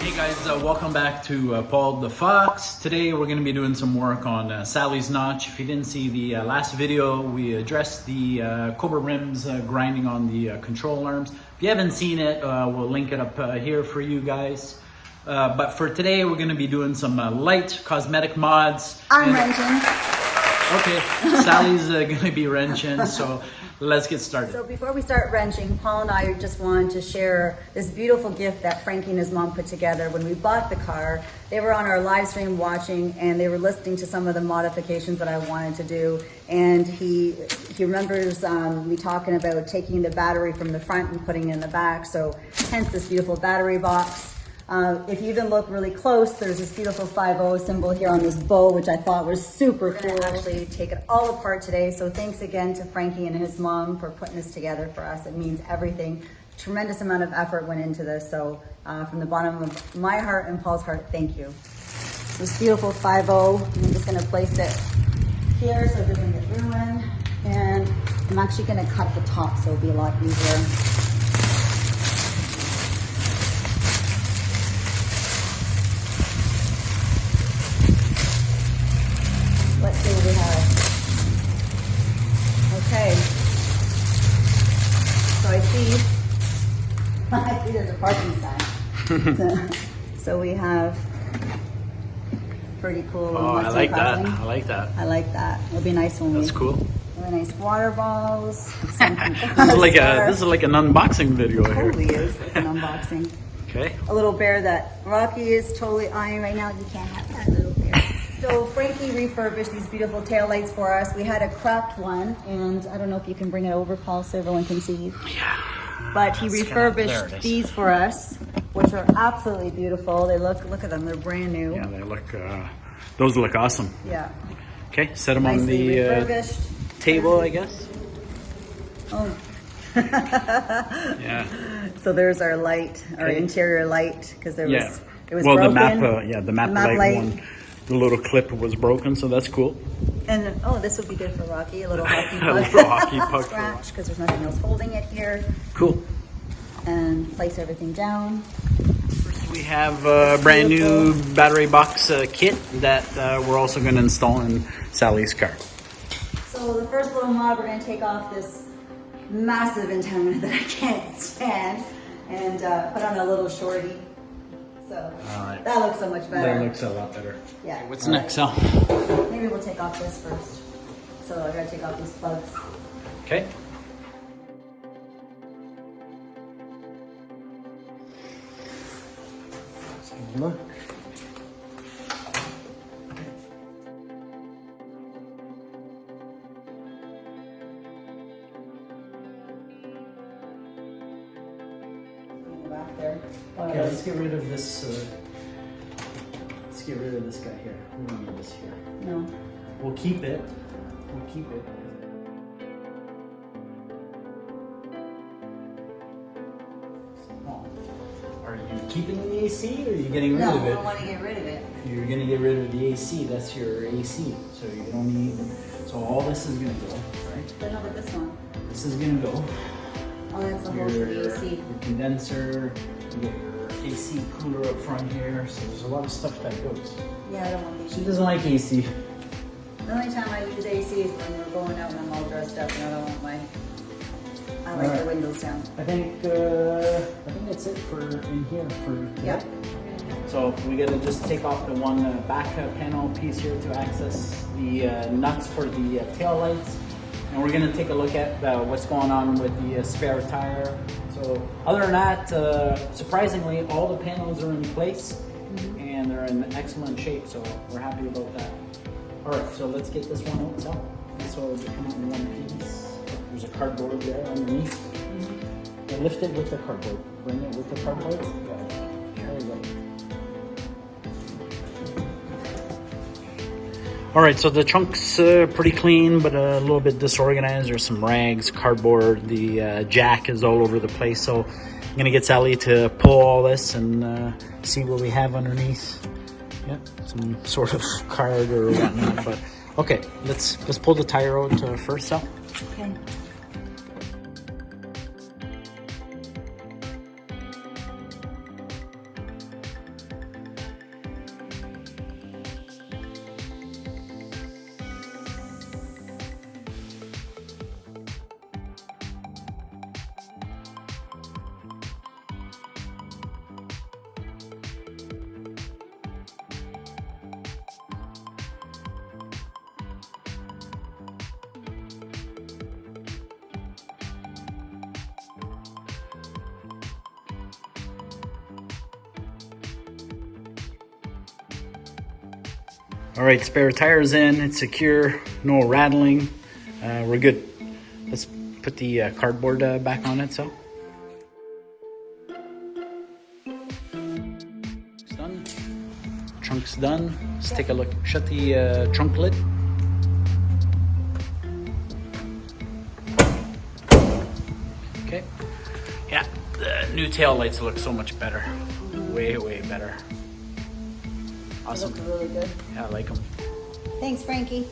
Hey guys, welcome back to Paul the Fox. Today we're going to be doing some work on Sally's notch. If you didn't see the last video, we addressed the Cobra rims grinding on the control arms. If you haven't seen it, we'll link it up here for you guys. But for today, we're going to be doing some light cosmetic mods. I'm wrenching. Okay, Sally's going to be wrenching, so let's get started. So before we start wrenching, Paul and I just wanted to share this beautiful gift that Frankie and his mom put together. When we bought the car, they were on our live stream watching, and they were listening to some of the modifications that I wanted to do. And he remembers me talking about taking the battery from the front and putting it in the back. So hence this beautiful battery box. If you even look really close, there's this beautiful 5.0 symbol here on this bow, which I thought was super cool. We're gonna actually take it all apart today. So thanks again to Frankie and his mom for putting this together for us. It means everything. Tremendous amount of effort went into this. So from the bottom of my heart and Paul's heart, thank you. This beautiful 5.0, I'm just gonna place it here so it doesn't get ruined. And I'm actually gonna cut the top so it'll be a lot easier. Let's see what we have. Okay. So I see there's a parking sign. So we have pretty cool. Oh, I like that. I like that. I like that. It'll be nice when That's cool. Really nice water balls. This is like an unboxing video here. Totally is like an unboxing. Okay. A little bear that Rocky is totally eyeing right now. You can't have that little bear. So Frankie refurbished these beautiful taillights for us. We had a cracked one, and I don't know if you can bring it over, Paul, so everyone can see. Yeah. But he refurbished these for us, which are absolutely beautiful. They look at them, they're brand new. Yeah, they look, those look awesome. Yeah. Okay, set them Nicely on the table, I guess. Oh. Yeah. So there's our light, our interior light, because it was well, broken. the map light one. The little clip was broken, so that's cool. And oh, this would be good for Rocky, a little hockey puck. A little hockey puck scratch, because there's nothing else holding it here. Cool. And place everything down. First, we have a brand new battery box kit that we're also going to install in Sally's car. So the first little mod, we're going to take off this massive antenna that I can't stand and put on a little shorty. So that looks so much better. That looks a lot better. Yeah. Okay, what's next, Sal? Maybe we'll take off this first. So I gotta take off these plugs. Okay. Let's have a look. Back there. Okay, let's get rid of this. Let's get rid of this guy here. We don't need this here. No. We'll keep it. We'll keep it. Are you keeping the AC or are you getting rid of it? No, I don't want to get rid of it. You're gonna get rid of the AC. That's your AC. So you don't need. So all this is gonna go, right? But no, but this one. This is gonna go. Oh, that's the whole for the AC. Your condenser. You get your AC cooler up front here. So there's a lot of stuff that goes. Yeah, I don't want the AC. She doesn't like AC. The only time I use AC is when we're going out and I'm all dressed up and I don't want my. I like the windows down. I think that's it for in here for today. Yeah. So we gotta just take off the one back panel piece here to access the nuts for the tail lights, and we're gonna take a look at what's going on with the spare tire. So other than that, surprisingly, all the panels are in place and they're in excellent shape. So we're happy about that. All right, so let's get this one out. So it'll come out in one piece. There's a cardboard there underneath. And lift it with the cardboard. Bring it with the cardboard. There we go. All right, so the trunk's pretty clean, but a little bit disorganized. There's some rags, cardboard. The jack is all over the place. So I'm gonna get Sally to pull all this and see what we have underneath. Yeah, some sort of card or whatnot. But okay, let's pull the tire out first, Sal. Okay. All right, spare tire's in, it's secure, no rattling, we're good. Let's put the cardboard back on it, so. It's done, trunk's done. Let's take a look, shut the trunk lid. Okay, yeah, the new tail lights look so much better, way better. Awesome. They look really good. Yeah, I like them. Thanks, Frankie.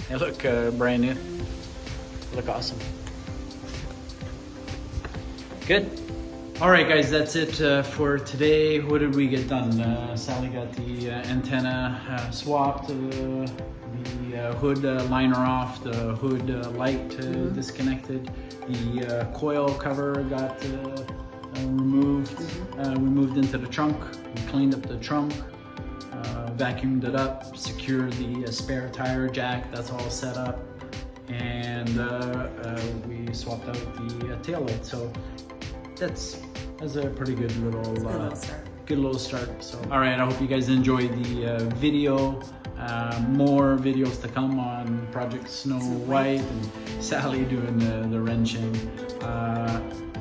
They look brand new. They look awesome. Good. All right, guys, that's it for today. What did we get done? Sally got the antenna swapped, the hood liner off, the hood light disconnected, the coil cover got removed. We moved into the trunk, we cleaned up the trunk, vacuumed it up, secured the spare tire jack, that's all set up, and we swapped out the tail light. So that's a pretty good little start. So all right, I hope you guys enjoyed the video. More videos to come on Project Snow White and Sally doing the wrenching.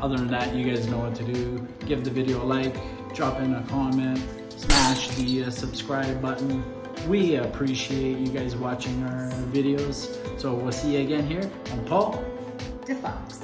Other than that, you guys know what to do. Give the video a like, drop in a comment, smash the subscribe button. We appreciate you guys watching our videos. So we'll see you again here on Paul DaFox.